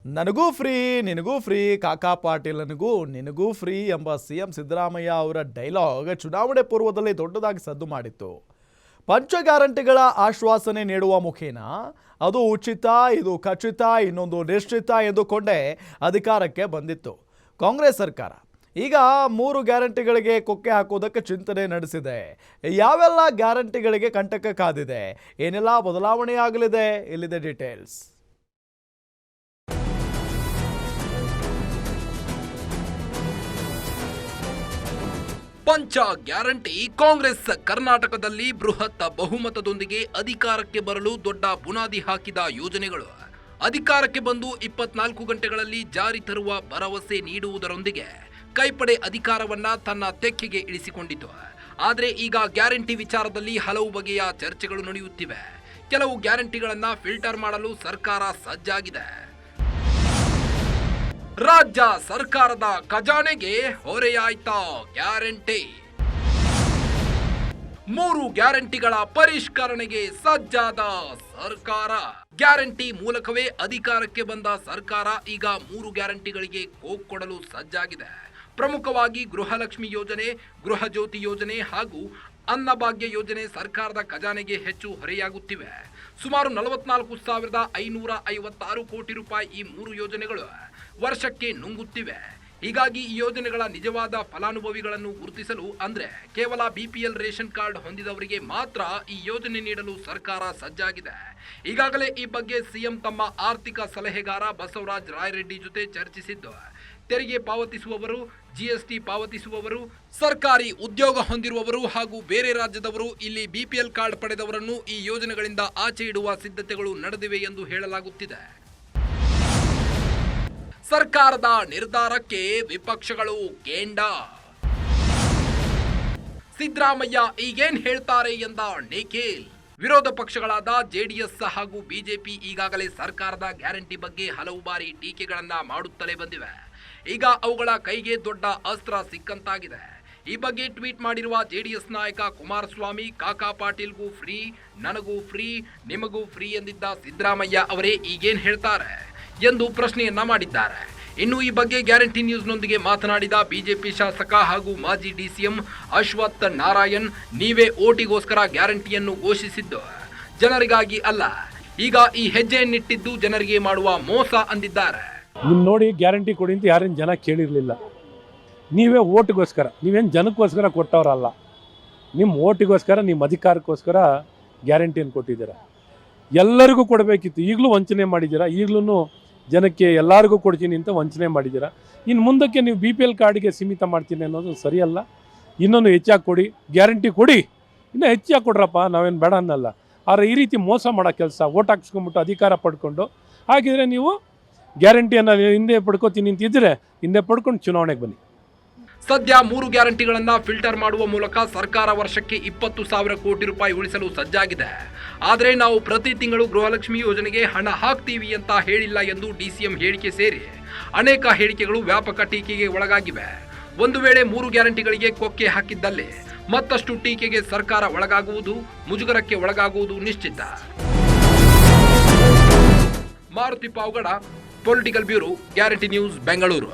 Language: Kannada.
ನನಗೂ ಫ್ರೀ ನಿನಗೂ ಫ್ರೀ ಕಾಕಾ ಪಾಟೀಲನಿಗೂ ನಿನಗೂ ಫ್ರೀ ಎಂಬ ಸಿಎಂ ಸಿದ್ದರಾಮಯ್ಯ ಅವರ ಡೈಲಾಗ್ ಚುನಾವಣೆ ಪೂರ್ವದಲ್ಲಿ ದೊಡ್ಡದಾಗಿ ಸದ್ದು ಮಾಡಿತ್ತು. ಪಂಚ ಗ್ಯಾರಂಟಿಗಳ ಆಶ್ವಾಸನೆ ನೀಡುವ ಮುಖೇನ ಅದು ಉಚಿತ, ಇದು ಖಚಿತ, ಇನ್ನೊಂದು ನಿಶ್ಚಿತ ಎಂದುಕೊಂಡೇ ಅಧಿಕಾರಕ್ಕೆ ಬಂದಿತ್ತು ಕಾಂಗ್ರೆಸ್ ಸರ್ಕಾರ. ಈಗ 3 ಗ್ಯಾರಂಟಿಗಳಿಗೆ ಕೊಕ್ಕೆ ಹಾಕೋದಕ್ಕೆ ಚಿಂತನೆ ನಡೆಸಿದೆ. ಯಾವೆಲ್ಲ ಗ್ಯಾರಂಟಿಗಳಿಗೆ ಕಂಟಕ ಕಾದಿದೆ, ಏನೆಲ್ಲ ಬದಲಾವಣೆ ಆಗಲಿದೆ, ಇಲ್ಲಿದೆ ಡೀಟೇಲ್ಸ್. ಪಂಚ ಗ್ಯಾರಂಟಿ ಕಾಂಗ್ರೆಸ್ ಕರ್ನಾಟಕದಲ್ಲಿ ಬೃಹತ್ ಬಹುಮತದೊಂದಿಗೆ ಅಧಿಕಾರಕ್ಕೆ ಬರಲು ದೊಡ್ಡ ಬುನಾದಿ ಹಾಕಿದ ಯೋಜನೆಗಳು. ಅಧಿಕಾರಕ್ಕೆ ಬಂದು 24 ಗಂಟೆಗಳಲ್ಲಿ ಜಾರಿ ತರುವ ಭರವಸೆ ನೀಡುವುದರೊಂದಿಗೆ ಕೈಪಡೆ ಅಧಿಕಾರವನ್ನ ತನ್ನ ತೆಕ್ಕೆಗೆ ಇಳಿಸಿಕೊಂಡಿತು. ಆದರೆ ಈಗ ಗ್ಯಾರಂಟಿ ವಿಚಾರದಲ್ಲಿ ಹಲವು ಬಗೆಯ ಚರ್ಚೆಗಳು ನಡೆಯುತ್ತಿವೆ. ಕೆಲವು ಗ್ಯಾರಂಟಿಗಳನ್ನ ಫಿಲ್ಟರ್ ಮಾಡಲು ಸರ್ಕಾರ ಸಜ್ಜಾಗಿದೆ. ರಾಜ್ಯ ಸರ್ಕಾರದ ಖಜಾನೆಗೆ ಹೊರೆಯಾಯ್ತಾ ಗ್ಯಾರಂಟಿ? 3 ಗ್ಯಾರಂಟಿಗಳ ಪರಿಷ್ಕರಣೆಗೆ ಸಜ್ಜಾದ ಸರ್ಕಾರ. ಗ್ಯಾರಂಟಿ ಮೂಲಕವೇ ಅಧಿಕಾರಕ್ಕೆ ಬಂದ ಸರ್ಕಾರ ಈಗ 3 ಗ್ಯಾರಂಟಿಗಳಿಗೆ ಕೋಕ್ ಕೊಡಲು ಸಜ್ಜಾಗಿದೆ. ಪ್ರಮುಖವಾಗಿ ಗೃಹಲಕ್ಷ್ಮಿ ಯೋಜನೆ, ಗೃಹ ಜ್ಯೋತಿ ಯೋಜನೆ ಹಾಗೂ ಅನ್ನಭಾಗ್ಯ ಯೋಜನೆ ಸರ್ಕಾರದ ಖಜಾನೆಗೆ ಹೆಚ್ಚು ಹೊರೆಯಾಗುತ್ತಿವೆ. ಸುಮಾರು 44,556 ಕೋಟಿ ರೂಪಾಯಿ ಈ 3 ಯೋಜನೆಗಳು ವರ್ಷಕ್ಕೆ ನುಂಗುತ್ತಿವೆ. ಹೀಗಾಗಿ ಈ ಯೋಜನೆಗಳ ನಿಜವಾದ ಫಲಾನುಭವಿಗಳನ್ನು ಗುರುತಿಸಲು ಅಂದ್ರೆ ಕೇವಲ BPL ರೇಷನ್ ಕಾರ್ಡ್ ಹೊಂದಿದವರಿಗೆ ಮಾತ್ರ ಈ ಯೋಜನೆ ನೀಡಲು ಸರ್ಕಾರ ಸಜ್ಜಾಗಿದೆ. ಈಗಾಗಲೇ ಈ ಬಗ್ಗೆ ಸಿಎಂ ತಮ್ಮ ಆರ್ಥಿಕ ಸಲಹೆಗಾರ ಬಸವರಾಜ ರಾಯರೆಡ್ಡಿ ಜೊತೆ ಚರ್ಚಿಸಿದ್ದು, ತೆರಿಗೆ ಪಾವತಿಸುವವರು, GST ಪಾವತಿಸುವವರು, ಸರ್ಕಾರಿ ಉದ್ಯೋಗ ಹೊಂದಿರುವವರು ಹಾಗೂ ಬೇರೆ ರಾಜ್ಯದವರು ಇಲ್ಲಿ BPL ಕಾರ್ಡ್ ಪಡೆದವರನ್ನು ಈ ಯೋಜನೆಗಳಿಂದ ಆಚೆ ಇಡುವ ಸಿದ್ಧತೆಗಳು ನಡೆದಿವೆ ಎಂದು ಹೇಳಲಾಗುತ್ತಿದೆ. ಸರ್ಕಾರದ ನಿರ್ಧಾರಕ್ಕೆ ವಿಪಕ್ಷಗಳು ಕೆಂಡ. ಸಿದ್ದರಾಮಯ್ಯ ಈಗೇನ್ ಹೇಳ್ತಾರೆ ಎಂದ ನಿಖಿಲ್. ವಿರೋಧ ಪಕ್ಷಗಳಾದ JDS ಹಾಗೂ ಬಿಜೆಪಿ ಈಗಾಗಲೇ ಸರ್ಕಾರದ ಗ್ಯಾರಂಟಿ ಬಗ್ಗೆ ಹಲವು ಬಾರಿ ಟೀಕೆಗಳನ್ನ ಮಾಡುತ್ತಲೇ ಬಂದಿವೆ. ಈಗ ಅವುಗಳ ಕೈಗೆ ದೊಡ್ಡ ಅಸ್ತ್ರ ಸಿಕ್ಕಂತಾಗಿದೆ. ಈ ಬಗ್ಗೆ ಟ್ವೀಟ್ ಮಾಡಿರುವ JDS ನಾಯಕ ಕುಮಾರಸ್ವಾಮಿ, ಕಾಕಾ ಪಾಟೀಲ್ಗೂ ಫ್ರೀ, ನನಗೂ ಫ್ರೀ, ನಿಮಗೂ ಫ್ರೀ ಎಂದಿದ್ದ ಸಿದ್ದರಾಮಯ್ಯ ಅವರೇ ಈಗೇನ್ ಹೇಳ್ತಾರೆ ಎಂದು ಪ್ರಶ್ನೆಯನ್ನ ಮಾಡಿದ್ದಾರೆ. ಇನ್ನು ಈ ಬಗ್ಗೆ ಗ್ಯಾರಂಟಿ ನ್ಯೂಸ್ನೊಂದಿಗೆ ಮಾತನಾಡಿದ ಬಿಜೆಪಿ ಶಾಸಕ ಹಾಗೂ ಮಾಜಿ DCM ಅಶ್ವಥ್ ನಾರಾಯಣ್, ನೀವೇ ಓಟಿಗೋಸ್ಕರ ಗ್ಯಾರಂಟಿಯನ್ನು ಘೋಷಿಸಿದ್ದು, ಜನರಿಗಾಗಿ ಅಲ್ಲ. ಈಗ ಈ ಹೆಜ್ಜೆಯನ್ನಿಟ್ಟಿದ್ದು ಜನರಿಗೆ ಮಾಡುವ ಮೋಸ ಅಂದಿದ್ದಾರೆ. ನಿಮ್ ನೋಡಿ ಗ್ಯಾರಂಟಿ ಕೊಡಿ ಅಂತ ಯಾರೇನು ಜನ ಕೇಳಿರಲಿಲ್ಲ. ನೀವೇ ಓಟಿಗೋಸ್ಕರ, ನೀವೇನು ಜನಕ್ಕೋಸ್ಕರ ಕೊಟ್ಟವರಲ್ಲ. ನಿಮ್ಮ ಓಟಿಗೋಸ್ಕರ, ನಿಮ್ಮ ಅಧಿಕಾರಕ್ಕೋಸ್ಕರ ಗ್ಯಾರಂಟಿಯನ್ನು ಕೊಟ್ಟಿದ್ದೀರ. ಎಲ್ಲರಿಗೂ ಕೊಡಬೇಕಿತ್ತು, ಈಗಲೂ ವಂಚನೆ ಮಾಡಿದ್ದೀರಾ. ಈಗಲೂ ಜನಕ್ಕೆ ಎಲ್ಲರಿಗೂ ಕೊಡ್ತೀನಿ ಅಂತ ವಂಚನೆ ಮಾಡಿದ್ದೀರಾ. ಇನ್ನು ಮುಂದಕ್ಕೆ ನೀವು BPL ಕಾರ್ಡಿಗೆ ಸೀಮಿತ ಮಾಡ್ತೀನಿ ಅನ್ನೋದು ಸರಿಯಲ್ಲ. ಇನ್ನೊಂದು ಹೆಚ್ಚಾಗಿ ಕೊಡಿ, ಗ್ಯಾರಂಟಿ ಕೊಡಿ, ಇನ್ನೂ ಹೆಚ್ಚಾಗಿ ಕೊಡ್ರಪ್ಪ, ನಾವೇನು ಬೇಡ ಅನ್ನಲ್ಲ. ಆದರೆ ಈ ರೀತಿ ಮೋಸ ಮಾಡೋ ಕೆಲಸ, ಓಟ್ ಹಾಕ್ಸ್ಕೊಂಬಿಟ್ಟು ಅಧಿಕಾರ ಪಡ್ಕೊಂಡು ಹಾಗಿದ್ರೆ ನೀವು ಗ್ಯಾರಂಟಿಯನ್ನು ಹಿಂದೆ ಪಡ್ಕೋತೀನಿ ಅಂತಿದ್ರೆ ಹಿಂದೆ ಪಡ್ಕೊಂಡು ಚುನಾವಣೆಗೆ ಬನ್ನಿ. ಸದ್ಯ 3 ಗ್ಯಾರಂಟಿಗಳನ್ನ ಫಿಲ್ಟರ್ ಮಾಡುವ ಮೂಲಕ ಸರ್ಕಾರ ವರ್ಷಕ್ಕೆ 20,000 ಕೋಟಿ ರೂಪಾಯಿ ಉಳಿಸಲು ಸಜ್ಜಾಗಿದೆ. ಆದರೆ ನಾವು ಪ್ರತಿ ತಿಂಗಳು ಗೃಹಲಕ್ಷ್ಮಿ ಯೋಜನೆಗೆ ಹಣ ಹಾಕ್ತೀವಿ ಅಂತ ಹೇಳಿಲ್ಲ ಎಂದು DCM ಹೇಳಿಕೆ ಸೇರಿ ಅನೇಕ ಹೇಳಿಕೆಗಳು ವ್ಯಾಪಕ ಟೀಕೆಗೆ ಒಳಗಾಗಿವೆ. ಒಂದು ವೇಳೆ 3 ಗ್ಯಾರಂಟಿಗಳಿಗೆ ಕೊಕ್ಕೆ ಹಾಕಿದ್ದಲ್ಲಿ ಮತ್ತಷ್ಟು ಟೀಕೆಗೆ ಸರ್ಕಾರ ಒಳಗಾಗುವುದು, ಮುಜುಗರಕ್ಕೆ ಒಳಗಾಗುವುದು ನಿಶ್ಚಿತ. Maruti Pavagada, political bureau, guarantee news, Bengaluru.